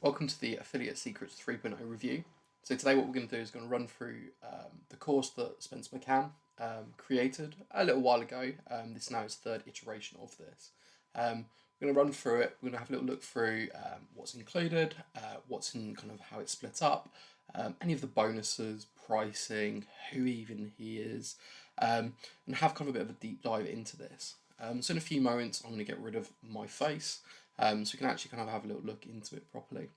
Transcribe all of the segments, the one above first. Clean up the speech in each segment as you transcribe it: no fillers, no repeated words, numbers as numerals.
Welcome to the Affiliate Secrets 3.0 review. So today what we're going to do is going to run through the course that Spencer Mecham created a little while ago. This is now his third iteration of this. We're going to run through it. We're going to have a little look through what's included, what's in kind of how it's split up, any of the bonuses, pricing, who even he is, and have kind of a bit of a deep dive into this. So in a few moments I'm going to get rid of my face so we can actually kind of have a little look into it properly.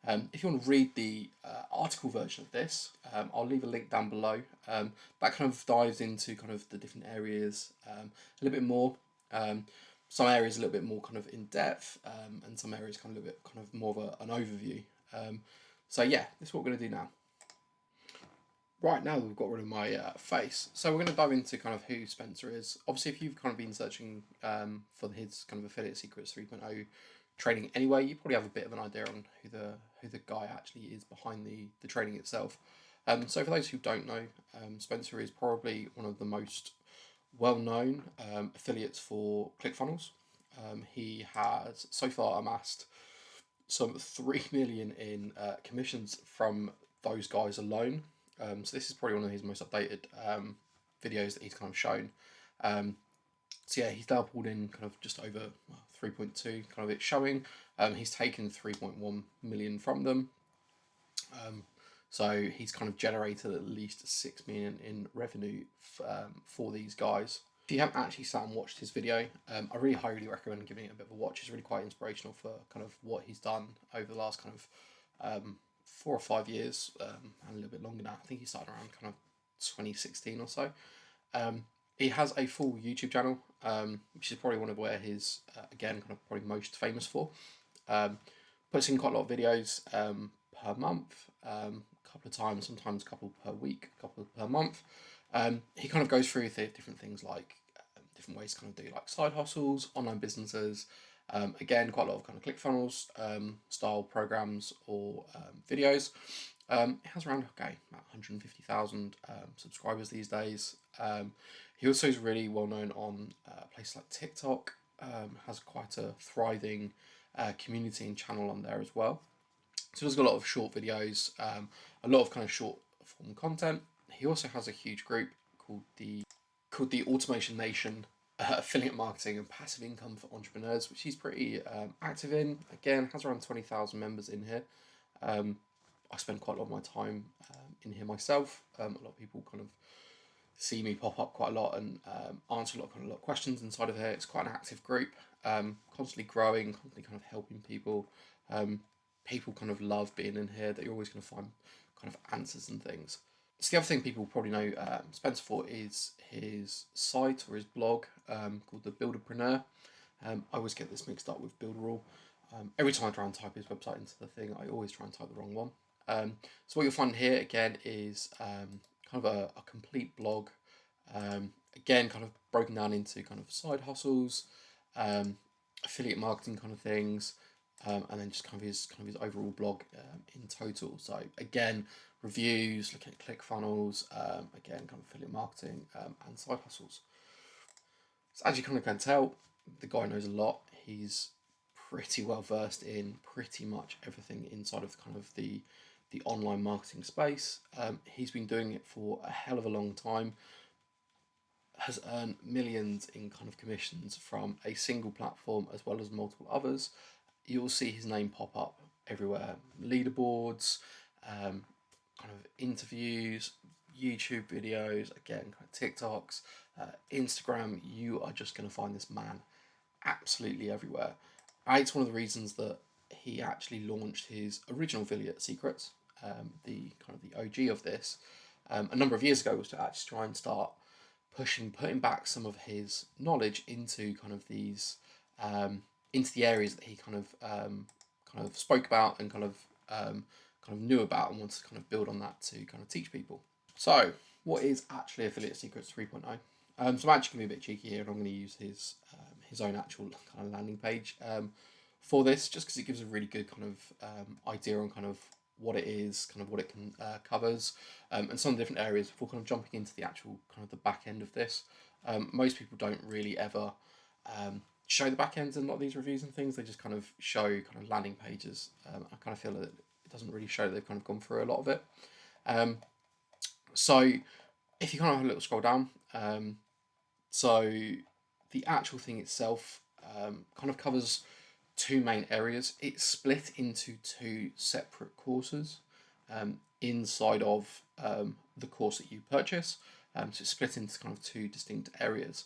If you want to read the article version of this, I'll leave a link down below. That kind of dives into kind of the different areas a little bit more. Some areas a little bit more kind of in depth, and some areas kind of a little bit kind of more of an overview. So yeah, this is what we're going to do now. Right now we've got rid of my face, so we're going to dive into kind of who Spencer is. Obviously, if you've kind of been searching for his kind of Affiliate Secrets 3.0 training anyway, you probably have a bit of an idea on who the guy actually is behind the training itself. So for those who don't know, Spencer is probably one of the most well-known affiliates for ClickFunnels. He has so far amassed some 3 million in commissions from those guys alone. So this is probably one of his most updated videos that he's kind of shown. So yeah, he's now pulled in kind of just over 3.2 kind of it's showing. He's taken 3.1 million from them. So he's kind of generated at least 6 million in revenue for these guys. If you haven't actually sat and watched his video, I really highly recommend giving it a bit of a watch. It's really quite inspirational for kind of what he's done over the last kind of 4 or 5 years, and a little bit longer now. I think he started around kind of 2016 or so. He has a full YouTube channel, which is probably one of where he's, again, kind of probably most famous for. Puts in quite a lot of videos per month, a couple of times, sometimes a couple per week, a couple per month. He kind of goes through different things like different ways to kind of do like side hustles, online businesses, again, quite a lot of kind of ClickFunnels style programs or videos. It has around about 150,000 subscribers these days. He also is really well known on places like TikTok. Has quite a thriving community and channel on there as well. So there's a lot of short videos, a lot of kind of short form content. He also has a huge group called the Automation Nation Affiliate Marketing and Passive Income for Entrepreneurs, which he's pretty active in. Again, has around 20,000 members in here. I spend quite a lot of my time in here myself. A lot of people kind of see me pop up quite a lot and answer a lot of questions inside of here. It's quite an active group, constantly growing, constantly kind of helping people. People kind of love being in here. That you're always going to find kind of answers and things. So the other thing people probably know Spencer for is his site or his blog called The Builderpreneur. I always get this mixed up with Builderall. Every time I try and type his website into the thing, I always try and type the wrong one. So what you'll find here again is kind of a complete blog. Again, kind of broken down into kind of side hustles, affiliate marketing kind of things, and then just kind of his overall blog in total. So again, reviews, looking at ClickFunnels, again, kind of affiliate marketing and side hustles. So as you kind of can tell, the guy knows a lot. He's pretty well versed in pretty much everything inside of kind of the online marketing space. He's been doing it for a hell of a long time. Has earned millions in kind of commissions from a single platform as well as multiple others. You'll see his name pop up everywhere. Leaderboards, kind of interviews, YouTube videos, again, kind of TikToks, Instagram. You are just going to find this man absolutely everywhere. It's one of the reasons that he actually launched his original Affiliate Secrets, the kind of the OG of this, a number of years ago, was to actually try and start putting back some of his knowledge into kind of these into the areas that he kind of spoke about and kind of knew about and wanted to kind of build on that to kind of teach people. So what is actually Affiliate Secrets 3.0? So I'm actually going to be a bit cheeky here, and I'm going to use his own actual kind of landing page for this, just because it gives a really good kind of idea on kind of what it is, kind of what it can covers, and some different areas before kind of jumping into the actual kind of the back end of this. Most people don't really ever show the back ends in a lot of these reviews and things. They just kind of show kind of landing pages. I kind of feel that it doesn't really show that they've kind of gone through a lot of it. So if you kind of have a little scroll down, so the actual thing itself kind of covers two main areas. It's split into two separate courses inside of the course that you purchase. So it's split into kind of two distinct areas.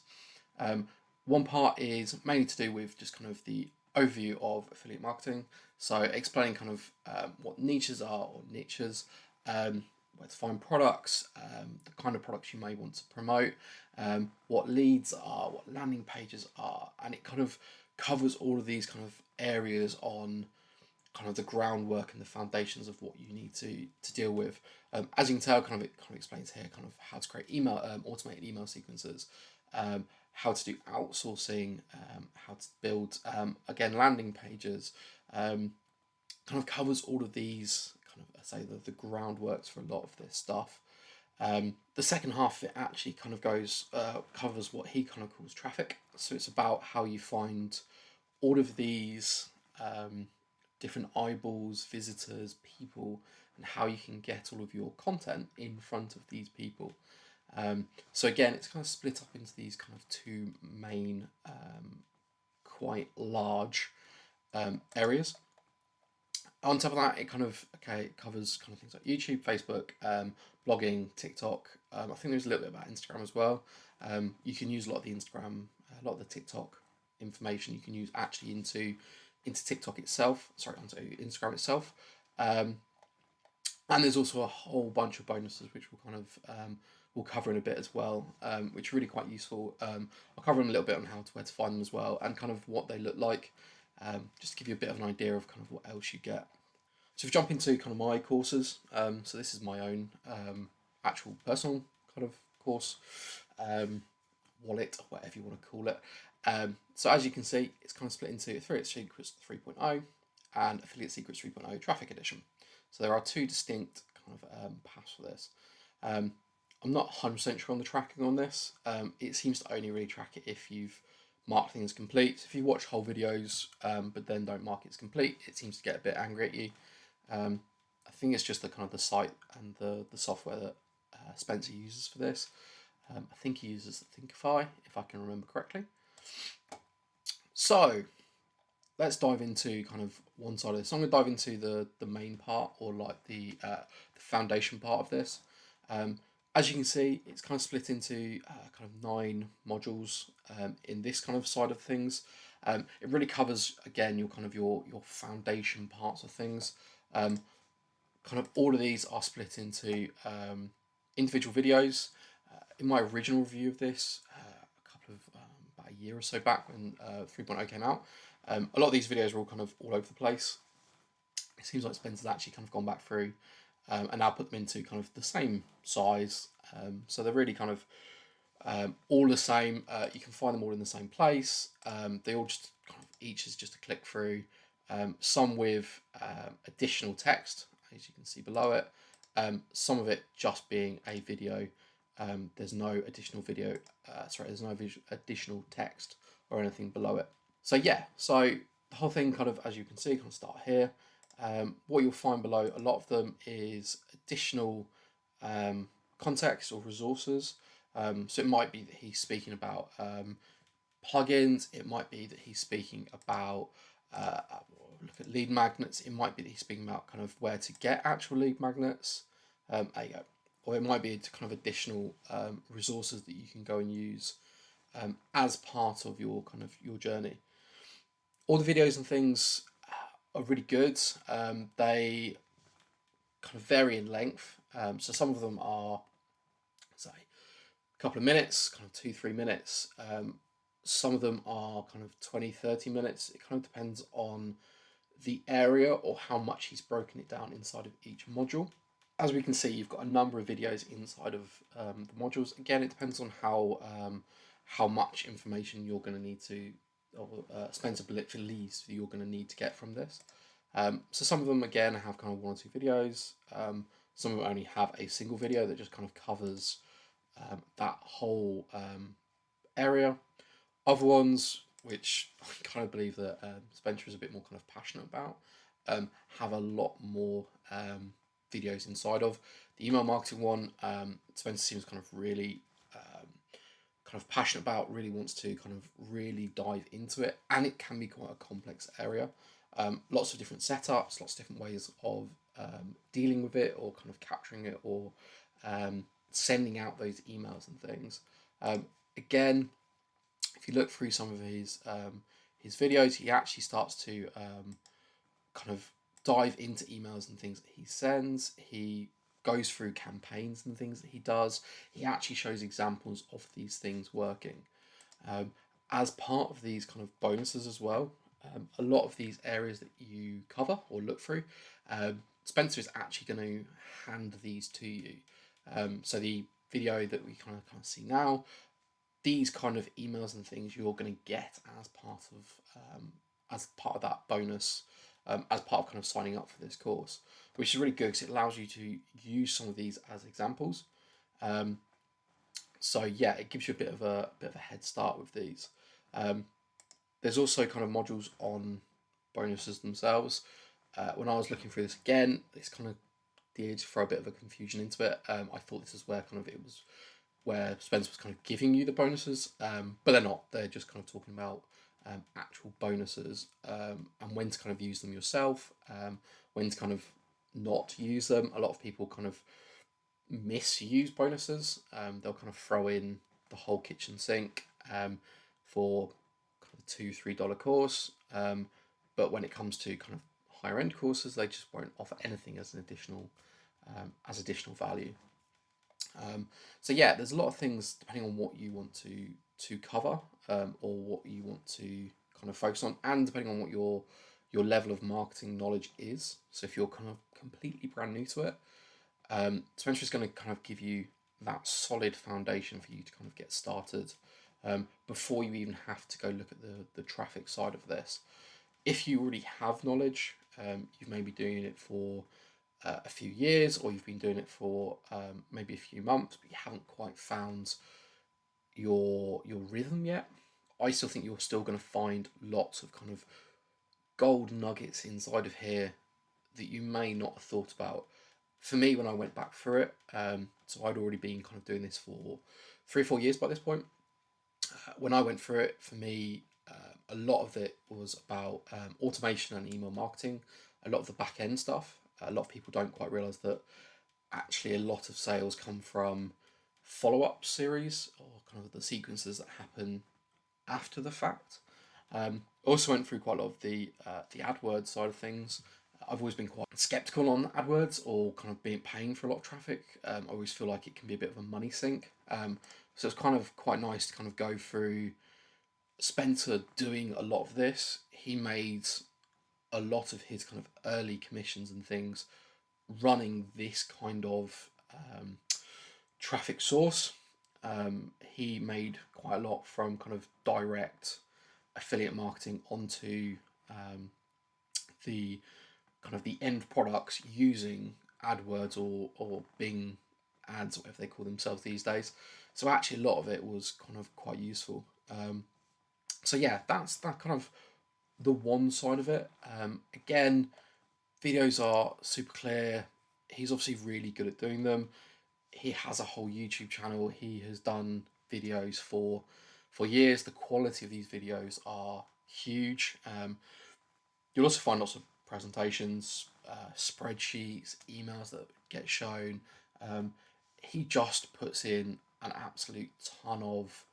One part is mainly to do with just kind of the overview of affiliate marketing. So explaining kind of what niches are or niches, where to find products, the kind of products you may want to promote, what leads are, what landing pages are, and it kind of covers all of these kind of areas on kind of the groundwork and the foundations of what you need to deal with. As you can tell, kind of it kind of explains here kind of how to create email automated email sequences, how to do outsourcing, how to build again landing pages, kind of covers all of these kind of, I say, the groundworks for a lot of this stuff. The second half of it actually kind of goes covers what he kind of calls traffic. So it's about how you find all of these different eyeballs, visitors, people, and how you can get all of your content in front of these people. So again, it's kind of split up into these kind of two main, quite large areas. On top of that, it kind of it covers kind of things like YouTube, Facebook, blogging, TikTok. I think there's a little bit about Instagram as well. You can use a lot of the Instagram, a lot of the TikTok information you can use actually into TikTok itself. Sorry, onto Instagram itself. And there's also a whole bunch of bonuses which we'll kind of we'll cover in a bit as well, which are really quite useful. I'll cover them a little bit on where to find them as well, and kind of what they look like, just to give you a bit of an idea of kind of what else you get. So if we jump into kind of my courses, so this is my own actual personal kind of course, wallet, or whatever you want to call it. So as you can see, it's kind of split into Affiliate Secrets 3.0 and Affiliate Secrets 3.0 Traffic Edition. So there are two distinct kind of paths for this. I'm not 100% sure on the tracking on this. It seems to only really track it if you've marked things complete. So if you watch whole videos but then don't mark it's complete, it seems to get a bit angry at you. I think it's just the kind of the site and the software that Spencer uses for this. I think he uses Thinkific, if I can remember correctly. So let's dive into kind of one side of this. I'm going to dive into the main part, or like the foundation part of this. As you can see, it's kind of split into kind of 9 modules in this kind of side of things. It really covers, again, your kind of your foundation parts of things. Kind of all of these are split into individual videos. In my original review of this, a couple of about a year or so back when 3.0 came out, a lot of these videos were all kind of all over the place. It seems like Spencer's actually kind of gone back through and now put them into kind of the same size. So they're really kind of all the same. You can find them all in the same place. They all just kind of, each is just a click through. Some with additional text, as you can see below it. Some of it just being a video. There's no additional video. There's no additional text or anything below it. So yeah, so the whole thing kind of, as you can see, kind of start here. What you'll find below, a lot of them is additional context or resources. So it might be that he's speaking about plugins. It might be that he's speaking about look at lead magnets. It might be that he's speaking about kind of where to get actual lead magnets. There you go. Or it might be kind of additional resources that you can go and use as part of your kind of your journey. All the videos and things are really good. They kind of vary in length. So some of them are, say, a couple of minutes, kind of 2-3 minutes. Some of them are kind of 20-30 minutes. It kind of depends on the area or how much he's broken it down inside of each module. As we can see, you've got a number of videos inside of the modules. Again, it depends on how much information you're going to need to, or Spencer believes you're going to need to get from this. So some of them, again, have kind of 1 or 2 videos. Some of them only have a single video that just kind of covers that whole area. Other ones which I kind of believe that Spencer is a bit more kind of passionate about, have a lot more videos inside of. The email marketing one, Spencer seems kind of really kind of passionate about, really wants to kind of really dive into it, and it can be quite a complex area. Lots of different setups, lots of different ways of dealing with it, or kind of capturing it, or sending out those emails and things. Again, if you look through some of his videos, he actually starts to kind of dive into emails and things that he sends. He goes through campaigns and things that he does. He actually shows examples of these things working. As part of these kind of bonuses as well, a lot of these areas that you cover or look through, Spencer is actually going to hand these to you. So the video that we kind of see now, these kind of emails and things you're going to get as part of that bonus, as part of kind of signing up for this course, which is really good because it allows you to use some of these as examples. So yeah, it gives you a bit of a head start with these. There's also kind of modules on bonuses themselves. When I was looking through this again, this kind of did throw a bit of a confusion into it. I thought this is where kind of it was where Spence was kind of giving you the bonuses, but they're not. They're just kind of talking about actual bonuses, and when to kind of use them yourself, when to kind of not use them. A lot of people kind of misuse bonuses. They'll kind of throw in the whole kitchen sink for kind of $2-3 course, but when it comes to kind of higher end courses, they just won't offer anything as an additional value. So yeah, there's a lot of things depending on what you want to cover, or what you want to kind of focus on, and depending on what your level of marketing knowledge is. So if you're kind of completely brand new to it, Spencer is going to kind of give you that solid foundation for you to kind of get started, before you even have to go look at the traffic side of this. If you already have knowledge, you may be doing it for a few years, or you've been doing it for maybe a few months, but you haven't quite found your rhythm yet. I still think you're still going to find lots of kind of gold nuggets inside of here that you may not have thought about. For me, when I went back through it, so I'd already been kind of doing this for 3 or 4 years by this point. When I went through it, for me, a lot of it was about automation and email marketing, a lot of the back end stuff. A lot of people don't quite realize that actually a lot of sales come from follow-up series, or kind of the sequences that happen after the fact. Also went through quite a lot of the AdWords side of things. I've always been quite skeptical on AdWords, or kind of paying for a lot of traffic. I always feel like it can be a bit of a money sink. So it's kind of quite nice to kind of go through Spencer doing a lot of this. He made a lot of his kind of early commissions and things running this kind of traffic source. He made quite a lot from kind of direct affiliate marketing onto the kind of the end products using AdWords or Bing ads, whatever they call themselves these days. So actually, a lot of it was kind of quite useful. So yeah, that's that kind of the one side of it. Again, videos are super clear. He's obviously really good at doing them. He has a whole YouTube channel. He has done videos for years. The quality of these videos are huge. You'll also find lots of presentations, spreadsheets, emails that get shown. He just puts in an absolute ton of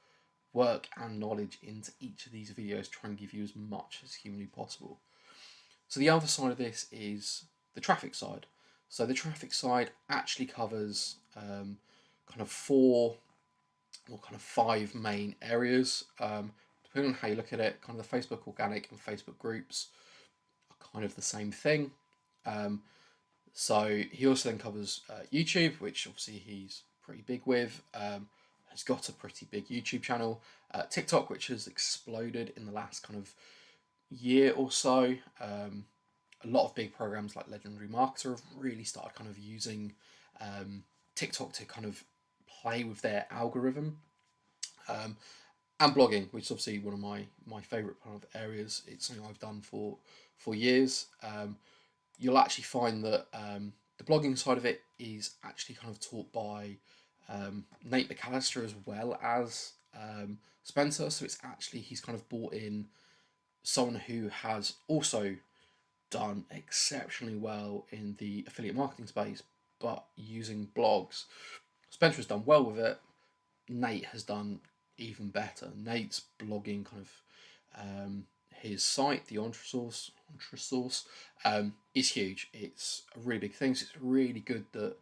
work and knowledge into each of these videos, trying to give you as much as humanly possible. So the other side of this is the traffic side. So the traffic side actually covers kind of 4 or kind of 5 main areas. Depending on how you look at it, kind of the Facebook organic and Facebook groups are kind of the same thing. So he also then covers YouTube, which obviously he's pretty big with. Has got a pretty big YouTube channel. TikTok, which has exploded in the last kind of year or so. A lot of big programs like Legendary Marketer have really started kind of using TikTok to kind of play with their algorithm. and blogging, which is obviously one of my favourite kind of areas. It's something I've done for years. You'll actually find that the blogging side of it is actually kind of taught by Nate McAllister as well as Spencer. So it's actually, he's kind of brought in someone who has also done exceptionally well in the affiliate marketing space, but using blogs. Spencer has done well with it. Nate has done even better. Nate's blogging kind of his site, the Entresource, is huge. It's a really big thing. So it's really good that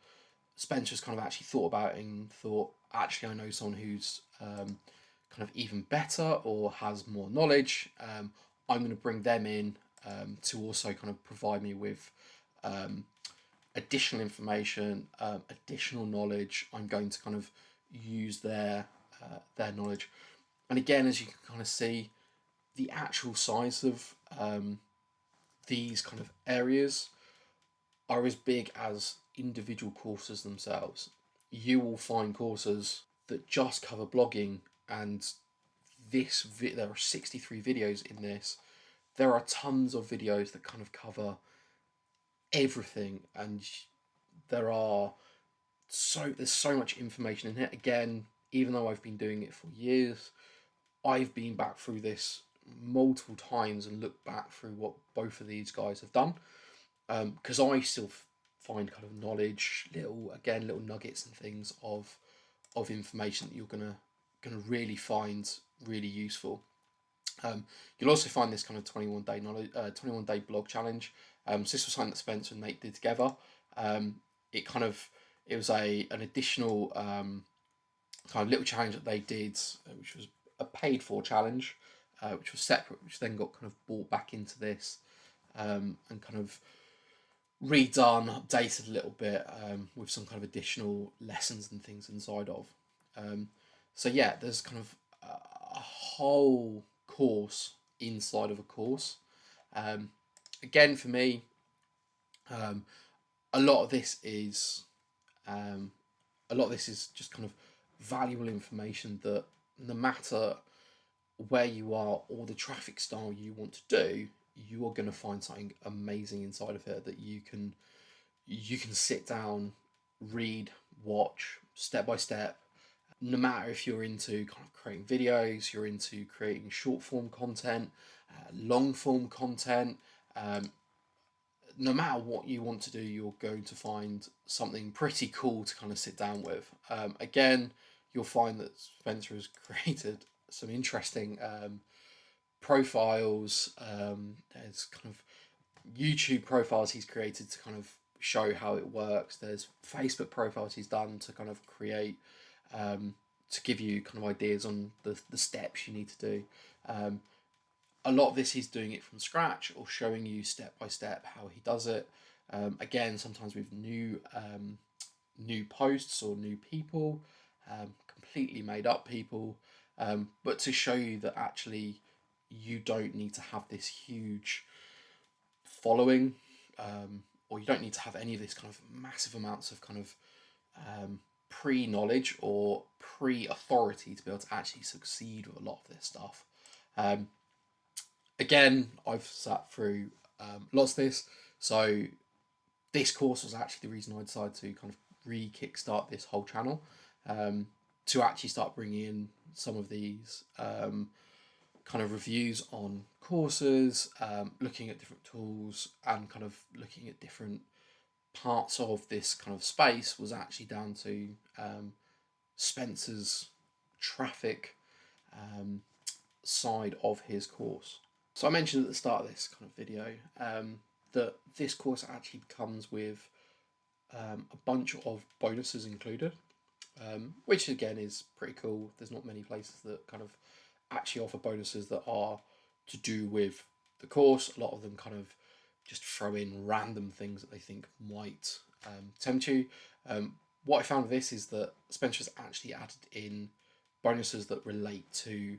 Spencer's kind of actually thought about it and thought, actually, I know someone who's kind of even better or has more knowledge. I'm going to bring them in to also kind of provide me with additional information, additional knowledge. I'm going to kind of use their knowledge. And again, as you can kind of see, the actual size of these kind of areas are as big as individual courses themselves. You will find courses that just cover blogging, and there are 63 videos in this. There are tons of videos that kind of cover everything, and there's so much information in here. Again, even though I've been doing it for years, I've been back through this multiple times and looked back through what both of these guys have done, because I still find kind of knowledge, little nuggets and things of information that you're gonna really find really useful. You'll also find this kind of 21 day blog challenge. So this was something that Spencer and Nate did together. It kind of it was an additional kind of little challenge that they did, which was a paid for challenge, which was separate, which then got kind of brought back into this and kind of redone, updated a little bit with some kind of additional lessons and things inside of. So yeah, there's kind of a whole course inside of a course. Again, for me, um, a lot of this is just kind of valuable information that no matter where you are or the traffic style you want to do, you are going to find something amazing inside of it that you can sit down, read, watch step by step. No matter if you're into kind of creating videos, you're into creating short form content, long form content, um, no matter what you want to do, you're going to find something pretty cool to kind of sit down with. Again, you'll find that Spencer has created some interesting profiles. There's kind of YouTube profiles he's created to kind of show how it works. There's Facebook profiles he's done to kind of create, to give you kind of ideas on the steps you need to do. A lot of this he's doing it from scratch or showing you step by step how he does it. Again, sometimes with new posts or new people, completely made up people, but to show you that actually you don't need to have this huge following, or you don't need to have any of this kind of massive amounts of kind of pre knowledge or pre authority to be able to actually succeed with a lot of this stuff. Again, I've sat through lots of this, so this course was actually the reason I decided to kind of re-kickstart this whole channel, to actually start bringing in some of these kind of reviews on courses, looking at different tools, and kind of looking at different parts of this kind of space was actually down to Spencer's traffic side of his course. So I mentioned at the start of this kind of video that this course actually comes with a bunch of bonuses included, which again is pretty cool. There's not many places that kind of actually offer bonuses that are to do with the course. A lot of them kind of just throw in random things that they think might tempt you. What I found with this is that Spencer's actually added in bonuses that relate to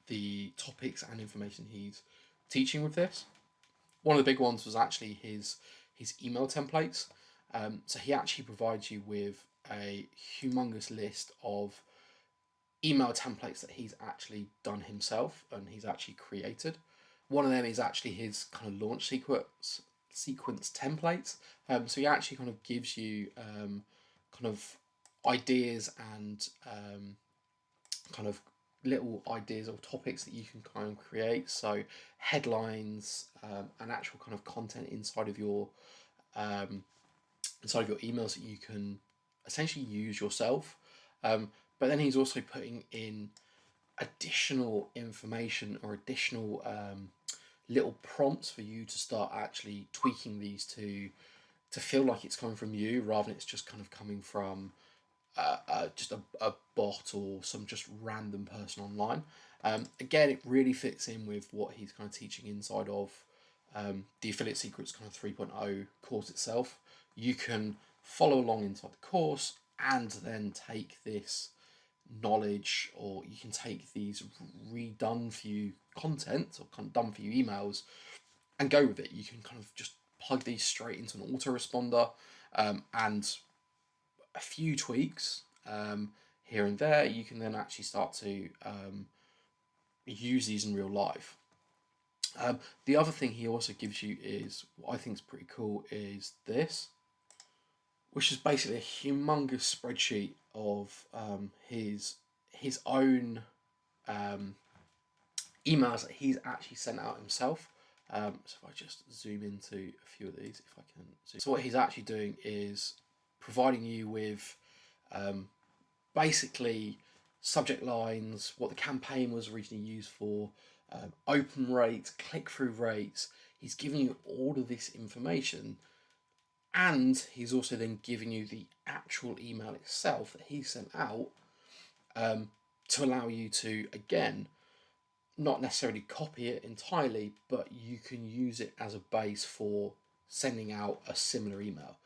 the topics and information he's teaching with this. One of the big ones was actually his email templates. So he actually provides you with a humongous list of email templates that he's actually done himself and he's actually created. One of them is actually his kind of launch sequence templates. So he actually kind of gives you kind of ideas and kind of little ideas or topics that you can kind of create. So headlines and actual kind of content um, inside of your emails that you can essentially use yourself. But then he's also putting in additional information or additional little prompts for you to start actually tweaking these to feel like it's coming from you rather than it's just kind of coming from just a bot or some just random person online. Again, it really fits in with what he's kind of teaching inside of the Affiliate Secrets kind of 3.0 course itself. You can follow along inside the course and then take this knowledge, or you can take these redone for you content or kind of done for you emails and go with it. You can kind of just plug these straight into an autoresponder, and a few tweaks here and there, you can then actually start to use these in real life. The other thing he also gives you is what I think is pretty cool is this, which is basically a humongous spreadsheet of his own um, emails that he's actually sent out himself. So if I just zoom into a few of these, if I can zoom. So what he's actually doing is providing you with basically subject lines, what the campaign was originally used for, open rates, click-through rates. He's giving you all of this information, and he's also then giving you the actual email itself that he sent out, to allow you to, again, not necessarily copy it entirely, but you can use it as a base for sending out a similar email.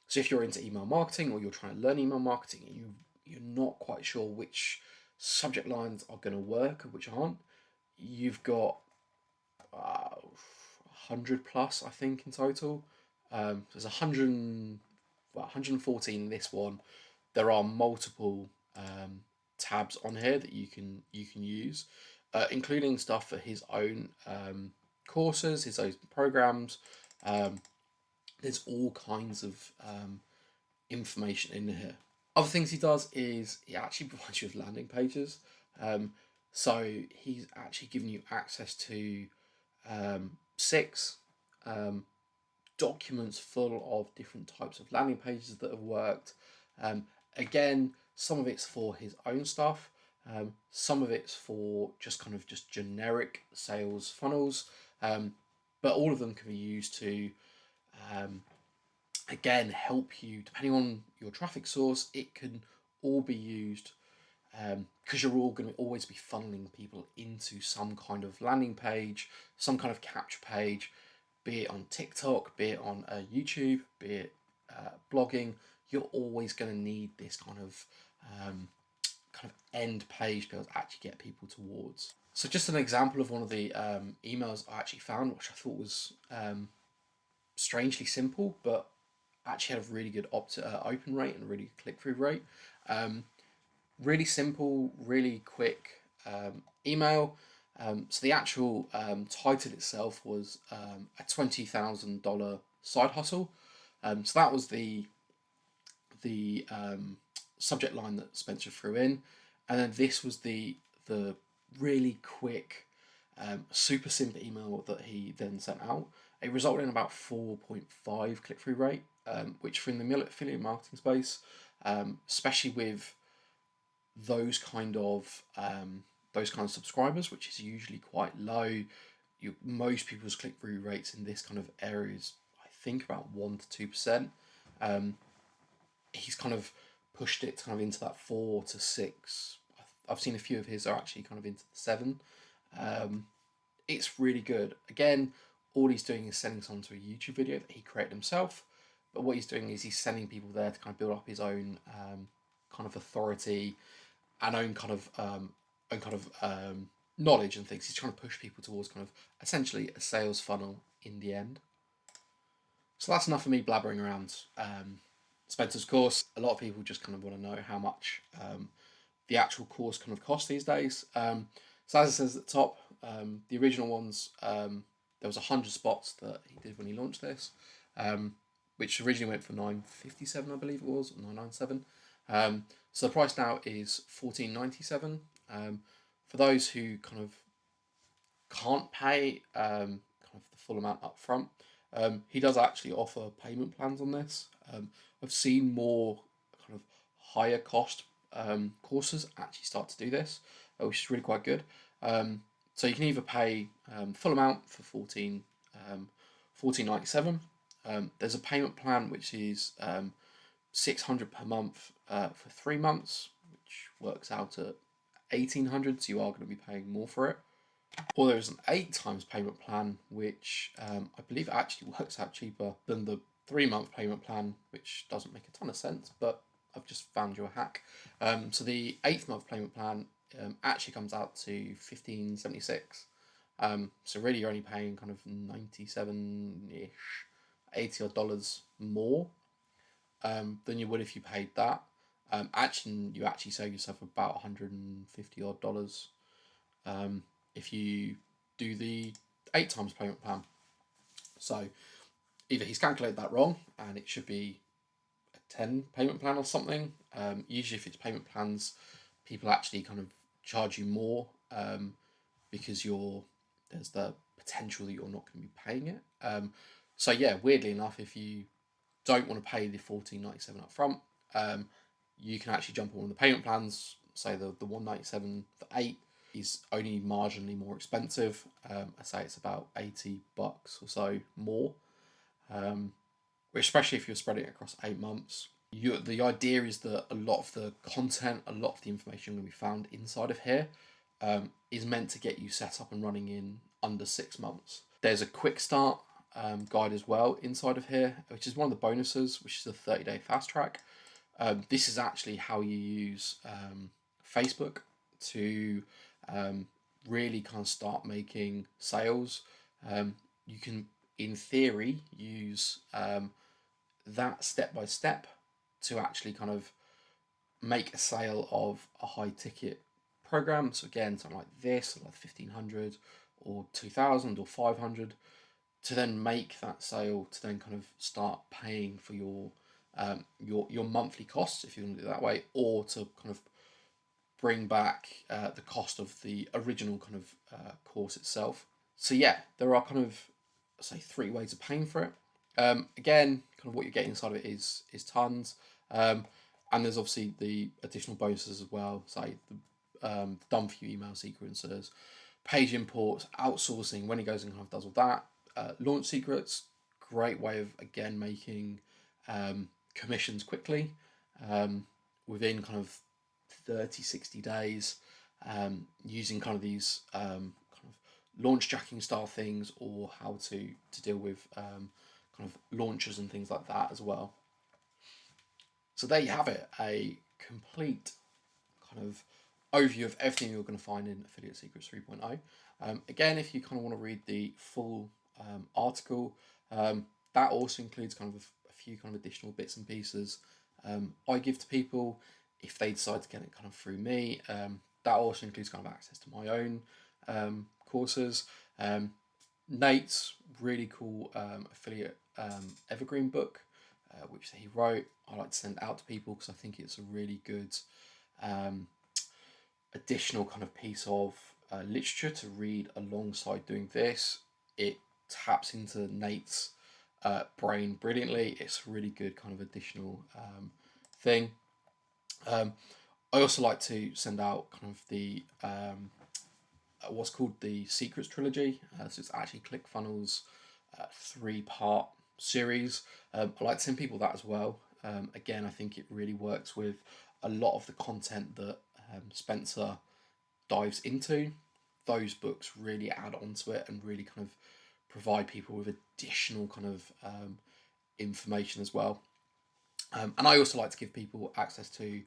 So if you're into email marketing or you're trying to learn email marketing and you're not quite sure which subject lines are going to work and which aren't, you've got 100 plus, I think, in total. There's 114 in this one. There are multiple tabs on here that you can use, including stuff for his own courses, his own programs. There's all kinds of information in here. Other things he does is he actually provides you with landing pages. So he's actually giving you access to 6 documents full of different types of landing pages that have worked. Again, some of it's for his own stuff. Some of it's for just generic sales funnels. But all of them can be used to again help you depending on your traffic source. It can all be used because you're all going to always be funneling people into some kind of landing page, some kind of capture page, be it on TikTok, be it on YouTube, be it blogging. You're always going to need this kind of end page to be able to actually get people towards. So just an example of one of the emails I actually found, which I thought was strangely simple, but actually had a really good open rate and a really good click-through rate. Really simple, really quick email. So the actual title itself was a $20,000 side hustle. So that was the subject line that Spencer threw in, and then this was the really quick, super simple email that he then sent out. It resulted in about 4.5 click through rate, which for in the affiliate marketing space, especially with those kind of subscribers, which is usually quite low. Most people's click through rates in this kind of area is, I think, about 1 to 2%. He's kind of pushed it kind of into that 4 to 6. I've seen a few of his are actually kind of into the 7. It's really good. Again, all he's doing is sending someone to a YouTube video that he created himself. But what he's doing is he's sending people there to kind of build up his own kind of authority and own kind of knowledge and things. He's trying to push people towards kind of essentially a sales funnel in the end. So that's enough of me blabbering around Spencer's course. A lot of people just kind of want to know how much the actual course kind of costs these days. So as it says at the top, the original ones, there was 100 spots that he did when he launched this, which originally went for $957, I believe it was, or $997. So the price now is $14.97. For those who kind of can't pay kind of the full amount up front, he does actually offer payment plans on this. I've seen more kind of higher cost courses actually start to do this, which is really quite good. So you can either pay full amount for 14.97. There's a payment plan which is $600 per month for 3 months, which works out at $1,800. So you are going to be paying more for it. Or there is an 8 times payment plan, which I believe actually works out cheaper than the 3-month payment plan, which doesn't make a ton of sense, but I've just found you a hack. So the 8th month payment plan actually comes out to $15.76. So really you're only paying kind of 97-ish, $80 dollars more than you would if you paid that. You actually save yourself about $150 odd dollars if you do the 8 times payment plan. So either he's calculated that wrong and it should be a 10 payment plan or something. Usually if it's payment plans, people actually kind of charge you more because there's the potential that you're not going to be paying it. So yeah, weirdly enough, if you don't want to pay the $14.97 up front, you can actually jump on one of the payment plans. Say the $197 for 8 is only marginally more expensive. I say it's about $80 or so more, especially if you're spreading it across 8 months. The idea is that a lot of the content, a lot of the information going to be found inside of here is meant to get you set up and running in under 6 months. There's a quick start guide as well inside of here, which is one of the bonuses, which is a 30-day fast track. This is actually how you use Facebook to really kind of start making sales. You can, in theory, use that step by step to actually kind of make a sale of a high ticket program. So again, something like this, like 1,500 or 2,000 or 500, to then make that sale, to then kind of start paying for your monthly costs, if you want to do it that way, or to kind of bring back the cost of the original kind of course itself. So yeah, there are kind of, say, 3 ways of paying for it. Again, kind of what you're getting inside of it is tons. And there's obviously the additional bonuses as well, say the done for you email sequencers, page imports, outsourcing when he goes and kind of does all that. Launch secrets, great way of again making commissions quickly within kind of 30-60 days, using kind of these kind of launch jacking style things, or how to deal with kind of launches and things like that as well. So there you have it, a complete kind of overview of everything you're going to find in Affiliate Secrets 3.0. Again, if you kind of want to read the full article, that also includes kind of a few kind of additional bits and pieces I give to people if they decide to get it kind of through me. That also includes kind of access to my own courses. Nate's really cool affiliate evergreen book, which he wrote, I like to send out to people because I think it's a really good additional kind of piece of literature to read alongside doing this. It taps into Nate's brain brilliantly. It's a really good kind of additional thing. I also like to send out kind of the what's called the Secrets Trilogy. So it's actually ClickFunnels 3-part series. I like to send people that as well. Again, I think it really works with a lot of the content that Spencer dives into. Those books really add on to it and really kind of provide people with additional kind of information as well. And I also like to give people access to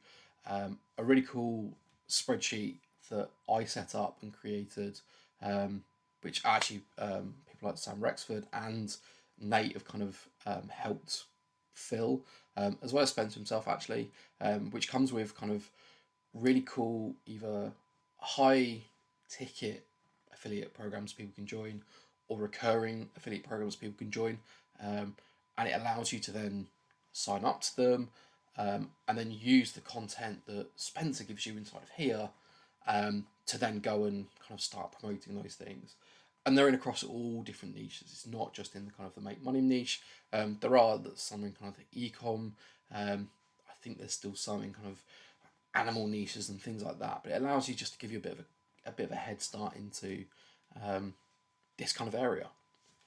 a really cool spreadsheet that I set up and created, which actually people like Sam Rexford and Nate have kind of helped fill, as well as Spencer himself actually, which comes with kind of really cool either high ticket affiliate programs people can join or recurring affiliate programs people can join. And it allows you to then sign up to them, and then use the content that Spencer gives you inside of here, to then go and kind of start promoting those things. And they're in across all different niches. It's not just in the kind of the make money niche. There are some in kind of the e-com. I think there's still some in kind of animal niches and things like that. But it allows you just to give you a bit of a head start into this kind of area.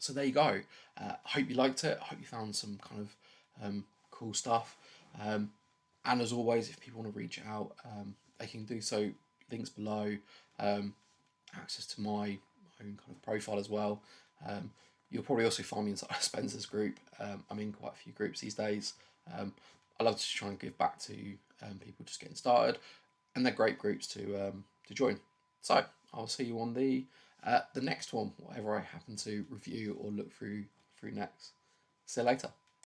So there you go. I hope you liked it. I hope you found some kind of cool stuff. And as always, if people want to reach out, they can do so. Links below. Access to my own kind of profile as well. You'll probably also find me inside Spencer's group. I'm in quite a few groups these days. I love to try and give back to people just getting started, and they're great groups to join. So I'll see you on the next one, whatever I happen to review or look through next. See you later.